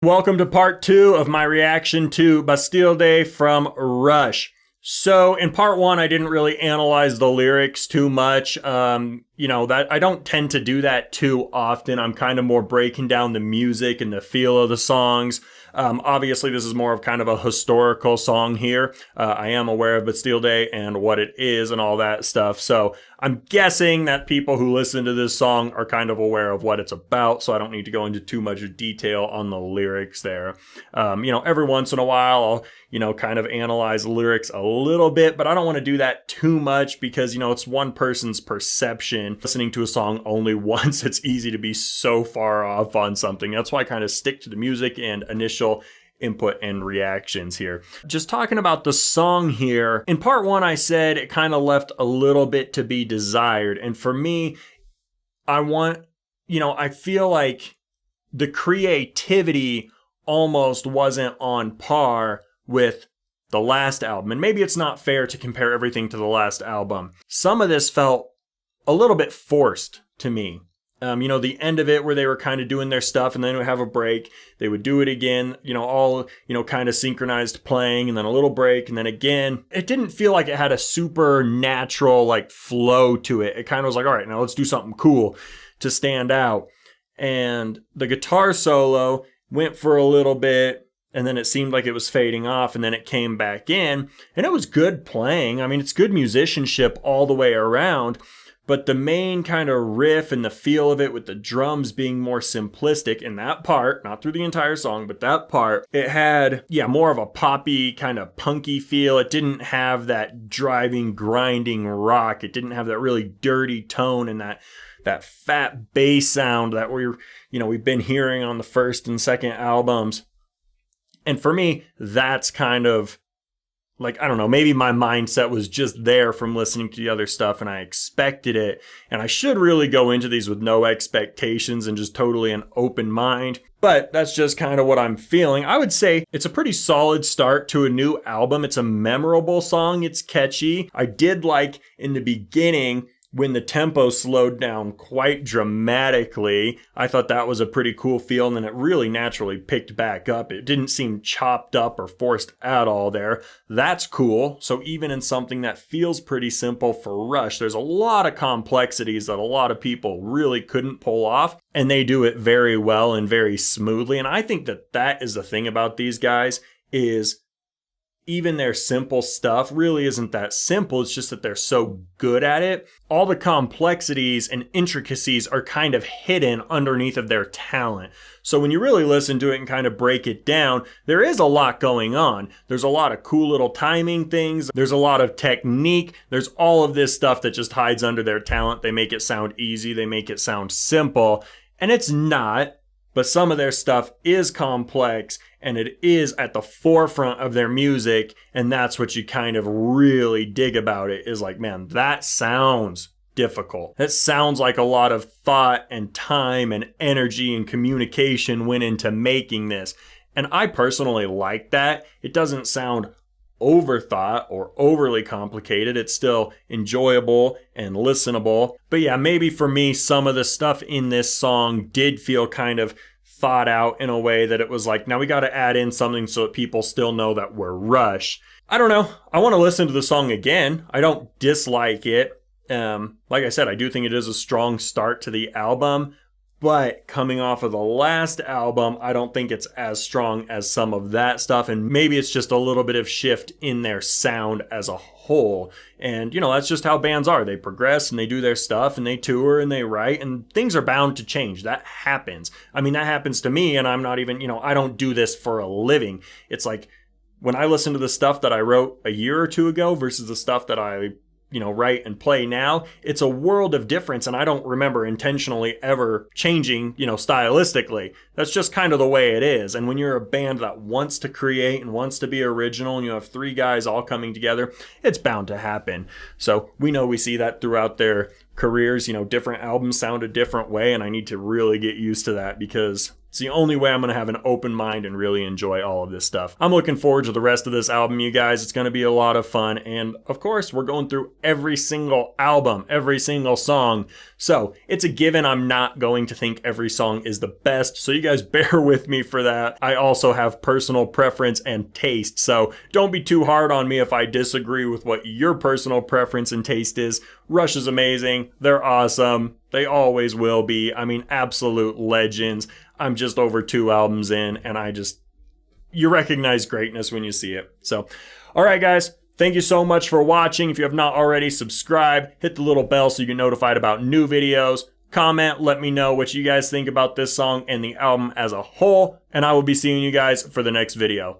Welcome to part 2 of my reaction to Bastille Day from Rush. So in part 1, I didn't really analyze the lyrics too much. That I don't tend to do that too often. I'm kind of more breaking down the music and the feel of the songs. Obviously, this is more of kind of a historical song here. I am aware of Bastille Day and what it is and all that stuff. So I'm guessing that people who listen to this song are kind of aware of what it's about. So I don't need to go into too much detail on the lyrics there. Every once in a while, I'll, kind of analyze the lyrics a little bit, but I don't want to do that too much because, it's one person's perception. Listening to a song only once, it's easy to be so far off on something. That's why I kind of stick to the music and initial input and reactions here. Just talking about the song here, in part 1 I said it kind of left a little bit to be desired, and for me, I feel like the creativity almost wasn't on par with the last album, and maybe it's not fair to compare everything to the last album. Some of this felt a little bit forced to me. The end of it where they were kind of doing their stuff and then they would have a break. They would do it again, kind of synchronized playing and then a little break and then again. It didn't feel like it had a supernatural flow to it. It kind of was like, all right, now let's do something cool to stand out. And the guitar solo went for a little bit and then it seemed like it was fading off and then it came back in and it was good playing. I mean, it's good musicianship all the way around. But the main kind of riff and the feel of it with the drums being more simplistic in that part, not through the entire song, but that part, it had, more of a poppy kind of punky feel. It didn't have that driving, grinding rock. It didn't have that really dirty tone and that fat bass sound that we've been hearing on the first and second albums. And for me, that's kind of I don't know, maybe my mindset was just there from listening to the other stuff and I expected it. And I should really go into these with no expectations and just totally an open mind. But that's just kind of what I'm feeling. I would say it's a pretty solid start to a new album. It's a memorable song. It's catchy. I did like in the beginning when the tempo slowed down quite dramatically. I thought that was a pretty cool feel, and then it really naturally picked back up. It didn't seem chopped up or forced at all there. That's cool. So even in something that feels pretty simple for Rush, there's a lot of complexities that a lot of people really couldn't pull off, and they do it very well and very smoothly. And I think that is the thing about these guys is even their simple stuff really isn't that simple. It's just that they're so good at it. All the complexities and intricacies are kind of hidden underneath of their talent. So when you really listen to it and kind of break it down, there is a lot going on. There's a lot of cool little timing things. There's a lot of technique. There's all of this stuff that just hides under their talent. They make it sound easy. They make it sound simple. And it's not. But some of their stuff is complex and it is at the forefront of their music. And that's what you kind of really dig about it is like, man, that sounds difficult. That sounds like a lot of thought and time and energy and communication went into making this. And I personally like that. It doesn't sound overthought or overly complicated. It's still enjoyable and listenable. But yeah, maybe for me, some of the stuff in this song did feel kind of thought out in a way that it was like, now we got to add in something so that people still know that we're Rush. I don't know. I want to listen to the song again. I don't dislike it. Like I said, I do think it is a strong start to the album. But coming off of the last album, I don't think it's as strong as some of that stuff. And maybe it's just a little bit of shift in their sound as a whole. And, that's just how bands are. They progress and they do their stuff and they tour and they write and things are bound to change. That happens. I mean, that happens to me and I'm not even, I don't do this for a living. It's like when I listen to the stuff that I wrote a year or two ago versus the stuff that I write and play now, it's a world of difference. And I don't remember intentionally ever changing, stylistically. That's just kind of the way it is. And when you're a band that wants to create and wants to be original and you have 3 guys all coming together, it's bound to happen. So we see that throughout their careers, different albums sound a different way. And I need to really get used to that because It's the only way I'm going to have an open mind and really enjoy all of this stuff. I'm looking forward to the rest of this album, you guys. It's going to be a lot of fun. And of course, we're going through every single album, every single song. So it's a given I'm not going to think every song is the best. So you guys bear with me for that. I also have personal preference and taste. So don't be too hard on me if I disagree with what your personal preference and taste is. Rush is amazing. They're awesome. They always will be. I mean, absolute legends. I'm just over 2 albums in, and you recognize greatness when you see it. So, all right, guys. Thank you so much for watching. If you have not already, subscribe. Hit the little bell so you get notified about new videos. Comment, let me know what you guys think about this song and the album as a whole. And I will be seeing you guys for the next video.